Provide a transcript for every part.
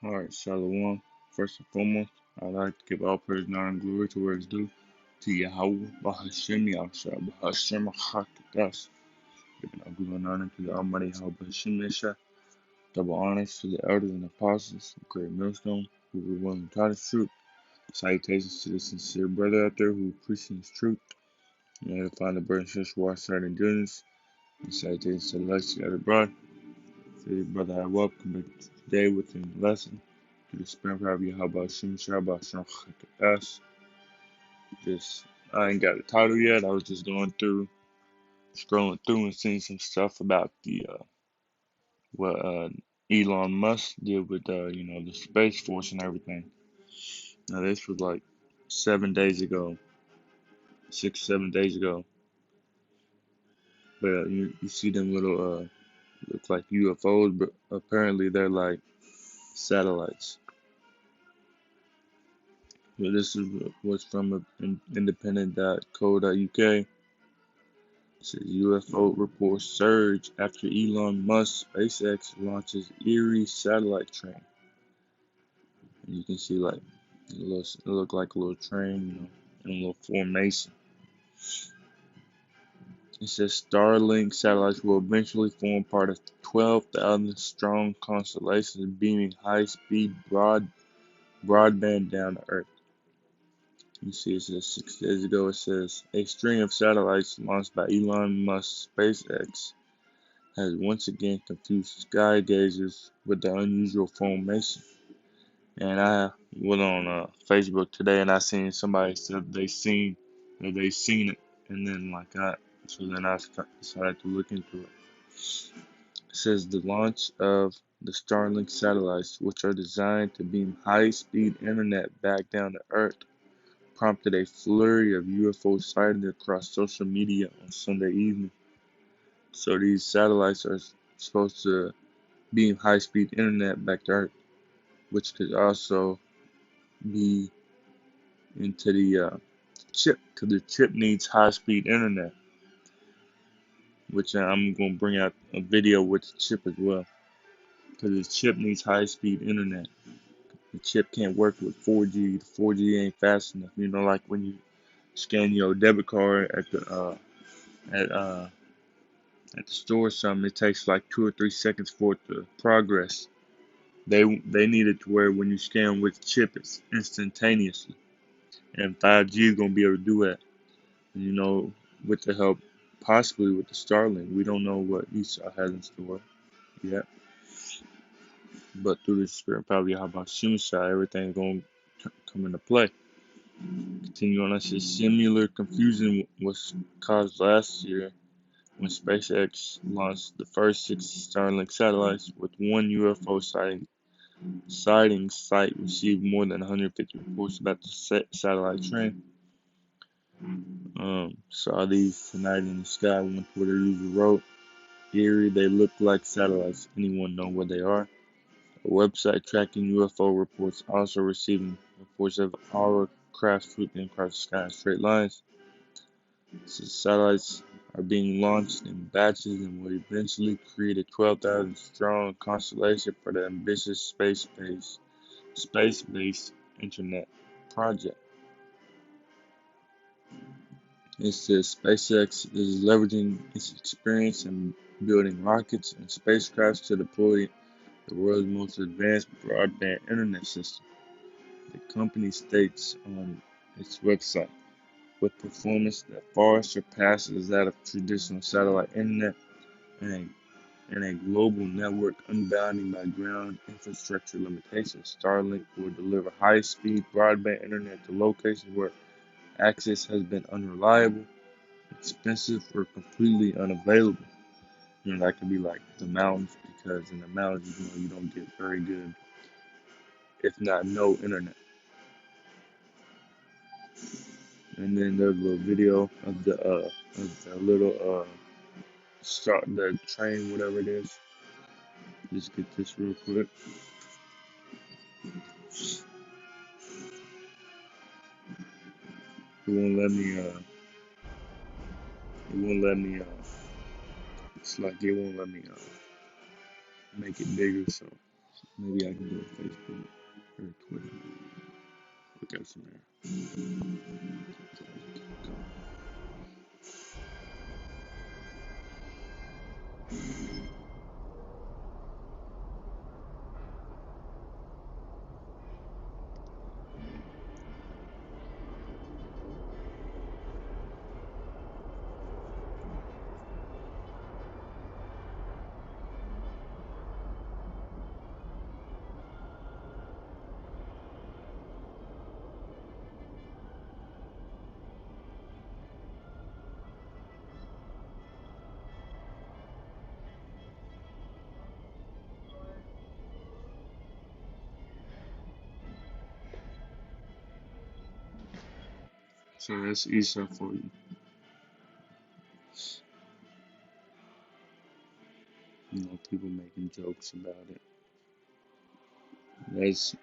Alright, Shalom. First and foremost, I'd like to give all praise and honor and glory to where it's due. To Yahweh, Bahashim, Yahshua, Bahashim, Hakadas. Giving all glory and honor to the Almighty Yahweh, Bahashim, Yahshua. Double honors to the elders and apostles of Great Millstone, who were willing to taught us truth. Salutations to the sincere brother out there who appreciates truth. And to find the burden, sister, side and goodness. And salutations to the legacy of the brother. To the brother I welcome today within the lesson. To the spirit of Yahweh Shem Shabbat Us. Just I ain't got a title yet. I was just going through, scrolling through and seeing some stuff about the what Elon Musk did with the Space Force and everything. Now this was like 7 days ago, 6 7 days ago. But you see them little look like UFOs, but apparently they're like satellites. So this was from independent.co.uk. It says UFO reports surge after Elon Musk SpaceX launches Erie satellite train. And you can see like it look like a little train, in a little formation. It says Starlink satellites will eventually form part of 12,000 strong constellations beaming high-speed broadband down to Earth. You see, it says 6 days ago, it says a string of satellites launched by Elon Musk's SpaceX has once again confused sky gazers with the unusual formation. And I went on Facebook today, and I seen somebody said they seen it, and then so then I decided to look into it. It says the launch of the Starlink satellites, which are designed to beam high-speed internet back down to Earth, prompted a flurry of UFO sightings across social media on Sunday evening. So these satellites are supposed to beam high-speed internet back to Earth, which could also be into the chip, because the chip needs high-speed internet, which I'm going to bring out a video with the chip as well, because the chip needs high-speed internet. The chip can't work with 4G. The 4G ain't fast enough. Like when you scan your debit card at the store or something, it takes like 2 or 3 seconds for it to progress. They need it to where when you scan with the chip, it's instantaneously. And 5G is gonna be able to do that. And, with the help, possibly with the Starlink, we don't know what Esau has in store yet. But through the spirit power of Yahweh Shemashai, everything's gonna come into play. Continue on. I said similar confusion was caused last year when SpaceX launched the first 6 Starlink satellites, with one UFO sighting site received more than 150 reports about the satellite train. Saw these tonight in the sky. One Twitter user wrote, "Eerie, they look like satellites. Anyone know where they are?" A website tracking UFO reports also receiving reports of our craft swooping across the sky in straight lines. So satellites are being launched in batches and will eventually create a 12,000 strong constellation for the ambitious space-based internet project. It says SpaceX is leveraging its experience in building rockets and spacecraft to deploy the world's most advanced broadband internet system. The company states on its website, with performance that far surpasses that of traditional satellite internet and a global network unbounded by ground infrastructure limitations, Starlink will deliver high-speed broadband internet to locations where access has been unreliable, expensive, or completely unavailable. That could be like the mountains, because in the mountains, you don't get very good, if not no internet. And then there's a little video of the little start the train, whatever it is. Just get this real quick. It won't let me. It won't let me. It's like it won't let me make it bigger. So Maybe I can go to Facebook or Twitter. Look at some there. So that's Esau for you. You know, people making jokes about it. That's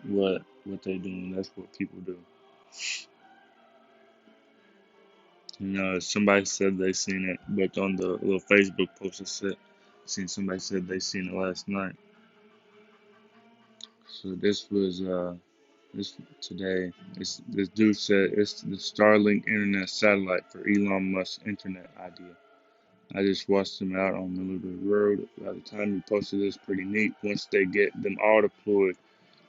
what they doing. That's what people do. You know, somebody said they seen it, but on the little Facebook post I said, seen somebody said they seen it last night. So this was this today. This dude said it's the Starlink internet satellite for Elon Musk's internet idea. I just watched them out on Millwood Road. By the time he posted this, pretty neat. Once they get them all deployed,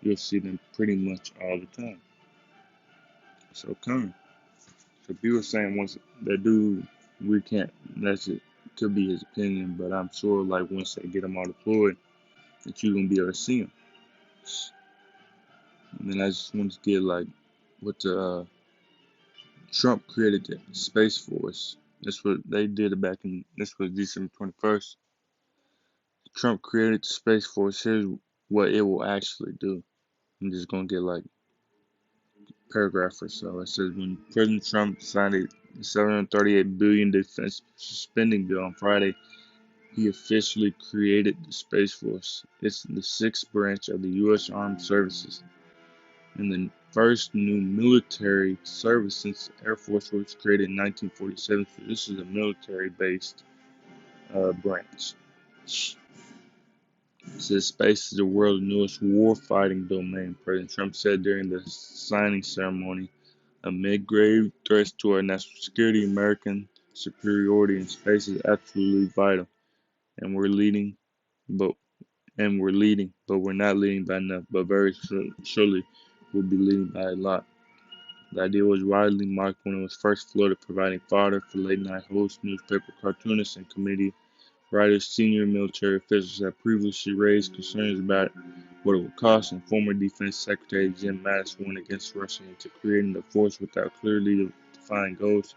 you'll see them pretty much all the time. So come. So people saying once that dude, we can't. That's it. Could be his opinion, but I'm sure like once they get them all deployed, that you're gonna be able to see them. And then I just want to get like what the Trump created the Space Force. That's what they did it back in. This was December 21st. Trump created the Space Force. Here's what it will actually do. I'm just gonna get like a paragraph or so. It says when President Trump signed a 738 billion defense spending bill on Friday, he officially created the Space Force. It's the sixth branch of the U.S. Armed Services and the first new military service since the Air Force was created in 1947. So this is a military-based branch. It says space is the world's newest war-fighting domain, President Trump said during the signing ceremony. Amid grave threats to our national security, American superiority in space is absolutely vital, and we're leading, but we're not leading by enough. But very surely, we'll be leading by a lot. The idea was widely mocked when it was first floated, providing fodder for late-night hosts, newspaper cartoonists, and committee writers. Senior military officials have previously raised concerns about what it would cost, and former Defense Secretary Jim Mattis warned against rushing into creating the force without clearly defined goals.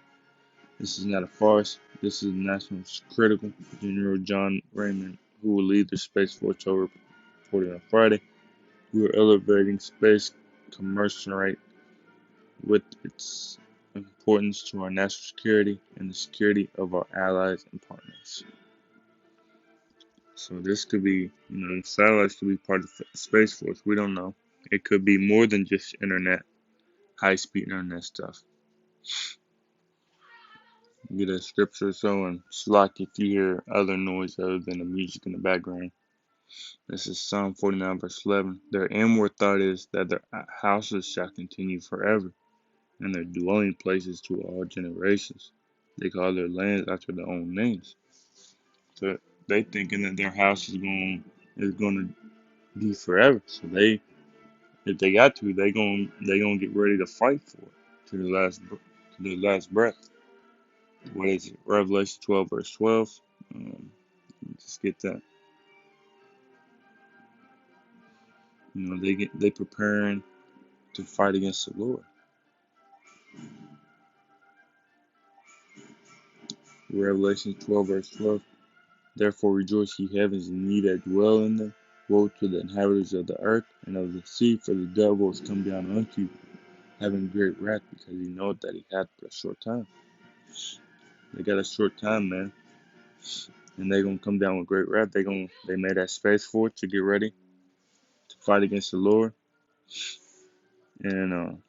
This is not a farce. This is national critical. General John Raymond, who will lead the Space Force, reported on Friday. We are elevating space commensurate with its importance to our national security and the security of our allies and partners. So this could be, satellites could be part of the Space Force. We don't know. It could be more than just internet, high-speed internet stuff. Get a scripture or so and slack if you hear other noise other than the music in the background. This is Psalm 49 verse 11. Their inward thought is that their houses shall continue forever, and their dwelling places to all generations. They call their lands after their own names. So they thinking that their house is going to be forever. So if they got to, they gonna get ready to fight for it to the last breath. What is it? Revelation 12 verse 12. Just get that. They preparing to fight against the Lord. Revelation 12 verse 12. Therefore rejoice, ye heavens, and ye that dwell in them. Woe to the inhabitants of the earth and of the sea, for the devil is come down unto you, having great wrath, because he knoweth that he hath but a short time. They got a short time, man, and they gonna come down with great wrath. They made that space for it to get ready to fight against the Lord, and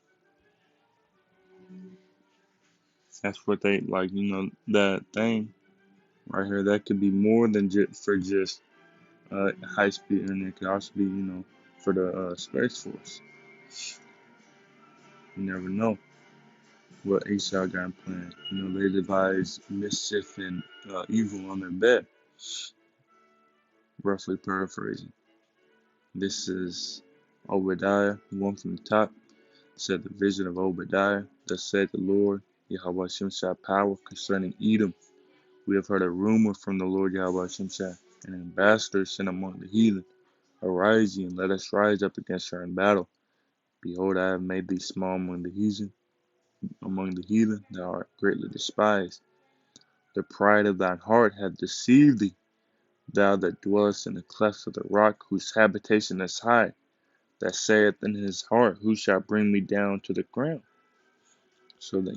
that's what they like. That thing right here, that could be more than just high-speed internet could also be, for the Space Force. You never know what Esau got planned. They devise mischief and evil on their bed, roughly paraphrasing. This is Obadiah, one from the top. Said the vision of Obadiah. Thus said the Lord, Yahweh Shemshai power concerning Edom. We have heard a rumor from the Lord Yahweh Shemshai, an ambassador sent among the heathen. Arise ye, and let us rise up against her in battle. Behold, I have made thee small among the heathen. Thou art greatly despised. The pride of thine heart hath deceived thee. Thou that dwellest in the clefts of the rock, whose habitation is high, that saith in his heart, who shall bring me down to the ground? So that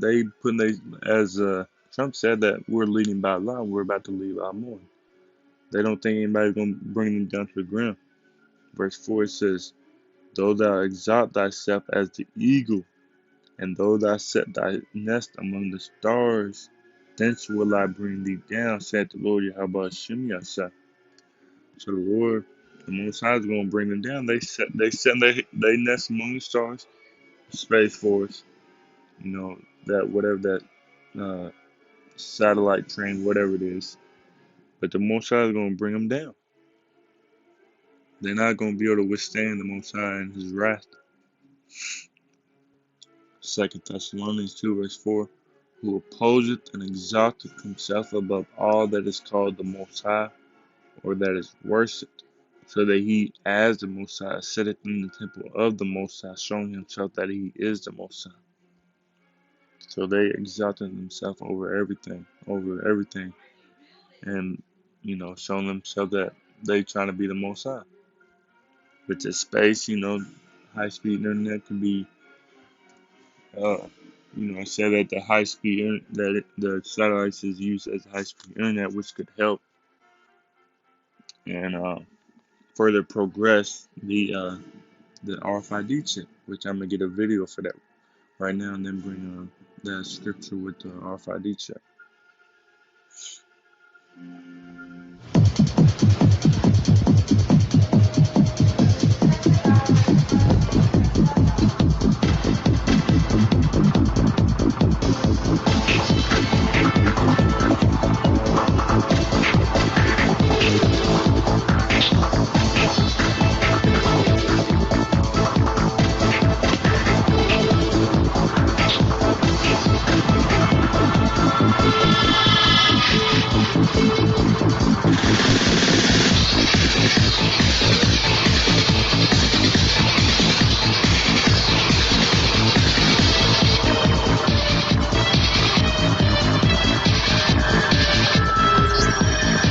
they put as Trump said that we're leading by law, we're about to lead by more. They don't think anybody's gonna bring them down to the ground. Verse 4 says, though thou exalt thyself as the eagle, and though thou set thy nest among the stars, thence will I bring thee down, said the Lord Yahweh Shem. So the Lord, the Most High, is going to bring them down. They nest among the stars, Space Force, that whatever that uh, satellite train, whatever it is. But the Most High is going to bring them down. They're not going to be able to withstand the Most High and His wrath. 2 Thessalonians 2 verse 4, who opposeth and exalteth himself above all that is called the Most High, or that is worshipped, so that he, as the Most High, sitteth in the temple of the Most High, showing himself that he is the Most High. So they exalted themselves over everything, and showing themselves that they trying to be the Most High. With the space, high-speed internet can be, I said that the high-speed that the satellites is used as high-speed internet, which could help and further progress the RFID chip, which I'm gonna get a video for that right now, and then bring that scripture with the RFID chip.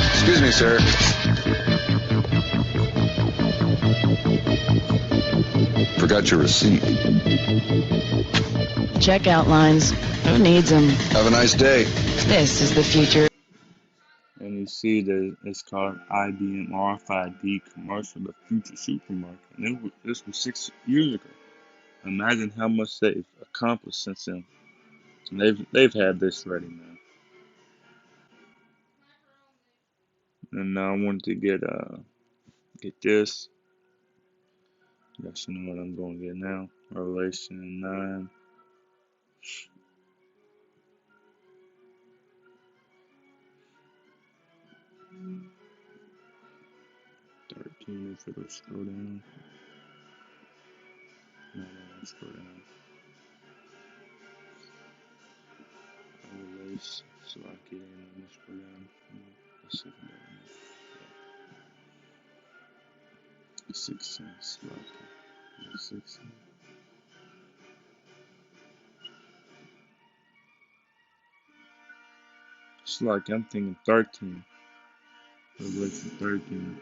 Excuse me, sir. Forgot your receipt. Checkout lines. Who needs them? Have a nice day. This is the future. And you see that it's called IBM RFID commercial, the future supermarket. And this was 6 years ago. Imagine how much they've accomplished since then. And they've had this ready, man. And now I wanted to get this. You guys know what I'm going to get now. Revelation 9. If it'll scroll down. No, scroll down. Revelation. So I get in and scroll down. Let's see if I'm doing it. 16. So I can. 16. It's like I'm thinking 13. Revelation 13.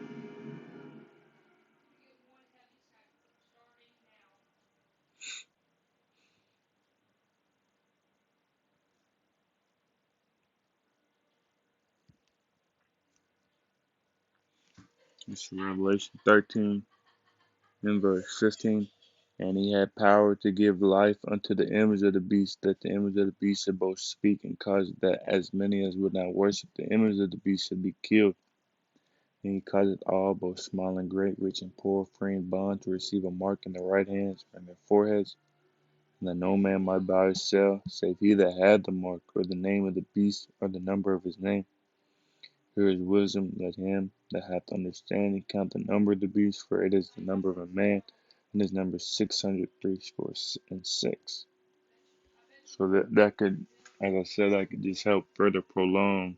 It's Revelation 13 in verse 15. And he had power to give life unto the image of the beast, that the image of the beast should both speak and cause that as many as would not worship the image of the beast should be killed. And he causeth all, both small and great, rich and poor, free and bond, to receive a mark in their right hands or in their foreheads, and that no man might buy or sell, save he that had the mark, or the name of the beast, or the number of his name. Here is wisdom, let him that hath understanding count the number of the beast, for it is the number of a man, and his number 666. So that could, as I said, that could just help further prolong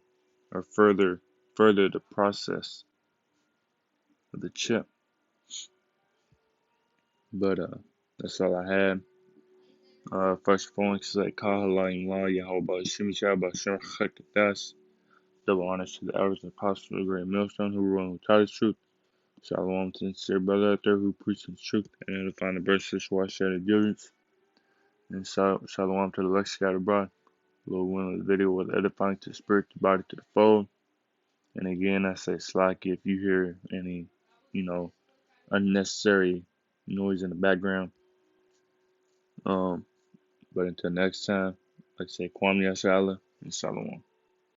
or further the process of the chip. But that's all I had. First of all, I say Kahalayim Yahweh Shemishah Bashem Chekadas. Double honors to the elders and apostles of the great millstone who rule and taught the truth. Shalom to the sincere brother out there who preaches truth and edifying the brothers who watch their diligence. And shalom to the elect scattered abroad. Lord willing, the video was edifying to the spirit, the body, to the fold. And again, I say slacky if you hear any, unnecessary noise in the background. But until next time, like I say, Kwame Yashala and Shalom.